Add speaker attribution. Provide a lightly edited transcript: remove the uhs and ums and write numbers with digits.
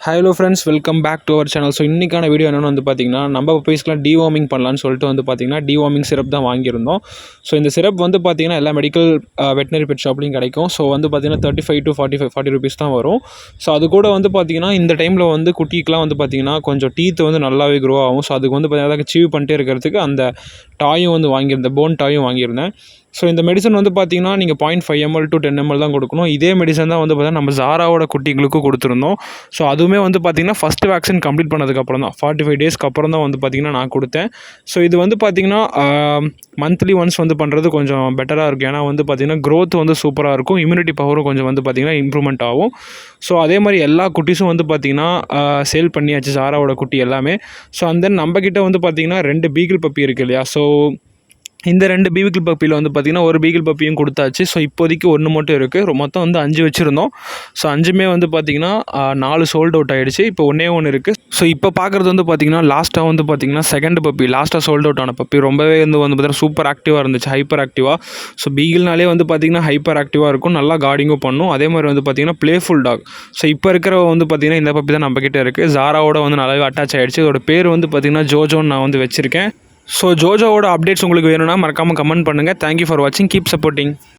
Speaker 1: Hello friends, welcome back to our channel. So இன்றைக்கான video என்னென்னு வந்து பார்த்திங்கன்னா, நம்ம பப்பீஸ்க்குலாம் டிவார்மிங் பண்ணலான்னு சொல்லிட்டு வந்து பார்த்திங்கன்னா டிவார்மிங் சிரப் தான் வாங்கியிருந்தோம். ஸோ இந்த சிரப் வந்து பார்த்திங்கன்னா எல்லா மெடிக்கல் வெட்டினரி பெட் ஷாப்லையும் கிடைக்கும். ஸோ வந்து பார்த்திங்கன்னா 35 to 40 rupees தான் வரும். ஸோ அது கூட வந்து பார்த்திங்கன்னா இந்த டைமில் வந்து குட்டிக்கெலாம் வந்து பார்த்திங்கன்னா கொஞ்சம் டீத் வந்து நல்லாவே க்ரோ ஆகும். ஸோ அதுக்கு வந்து பார்த்திங்கன்னா சீவ் பண்ணிட்டே இருக்கிறதுக்கு அந்த டாயும் வந்து வாங்கியிருந்தேன், போன் டாயும் வாங்கியிருந்தேன். ஸோ இந்த மெடிசன் வந்து பார்த்திங்கன்னா நீங்கள் 0.5 ml to 10 ml தான் கொடுக்கணும். இதே மெடிசன் தான் வந்து பார்த்திங்கன்னா நம்ம ஜாராவோட குட்டிகளுக்கும் கொடுத்துருந்தோம். ஸோ அதுவுமே வந்து பார்த்திங்கன்னா ஃபஸ்ட்டு வேக்சின் கம்ப்ளீட் பண்ணதுக்கப்புறம் தான் 45 daysக்கு அப்புறம் தான் வந்து பார்த்திங்கன்னா நான் கொடுத்தேன். ஸோ இது வந்து பார்த்திங்கன்னா மந்த்லி ஒன்ஸ் வந்து பண்ணுறது கொஞ்சம் பெட்டராக இருக்கும். ஏன்னா வந்து பார்த்திங்கன்னா க்ரோத் வந்து சூப்பராக இருக்கும், இம்யூனிட்டி பவரும் கொஞ்சம் வந்து பார்த்திங்கன்னா இம்ப்ரூவ்மெண்ட் ஆகும். ஸோ அதே மாதிரி எல்லா குட்டீஸும் வந்து பார்த்திங்கன்னா சேல் பண்ணியாச்சு, ஜாராவோட குட்டி எல்லாமே. ஸோ அண்ட் தென் நம்மக்கிட்ட வந்து பார்த்திங்கன்னா 2 பீகிள் பப்பி இருக்குது இல்லையா. ஸோ இந்த 2 பீகிள் பப்பியில் வந்து பார்த்திங்கன்னா ஒரு பீகிள் பப்பியும் கொடுத்தாச்சு. ஸோ இப்போதைக்கு 1 மட்டும் இருக்குது. மொத்தம் வந்து 5 வச்சுருந்தோம். ஸோ 5மே வந்து பார்த்திங்கன்னா 4 சோல்ட் அவுட் ஆகிடுச்சு. இப்போ ஒன்றே இருக்குது. ஸோ இப்போ பார்க்குறது வந்து பார்த்திங்கன்னா லாஸ்ட்டாக வந்து பார்த்திங்கன்னா செகண்ட் பப்பி, லாஸ்ட்டாக சோல்ட் அவுட் ஆன பப்பி ரொம்பவே வந்து பார்த்திங்கன்னா சூப்பர் ஆக்டிவாக இருந்துச்சு, ஹைப்பர் ஆக்டிவாக. ஸோ பீகிள்னாலே வந்து பார்த்திங்கன்னா ஹைப்பர் ஆக்டிவாக இருக்கும், நல்லா கார்டிங்கும் பண்ணும். அதே மாதிரி வந்து பார்த்திங்கன்னா ப்ளேஃபுல் டாக். ஸோ இப்போ இருக்கிற வந்து பார்த்திங்கன்னா இந்த பப்பி தான் நம்மக்கிட்ட இருக்குது. ஜாராவோட வந்து நல்லாவே அட்டாச் ஆகிடுச்சு. இதோட பேர் வந்து பார்த்திங்கன்னா ஜோஜோன்னு நான் வந்து வச்சுருக்கேன். ஸோ ஜோஜோவோட அப்டேட்ஸ் உங்களுக்கு வேணும்னா மறக்காமல் கமெண்ட் பண்ணுங்கள். தேங்க்யூ ஃபார் வாட்சிங், கீப் சப்போர்ட்டிங்.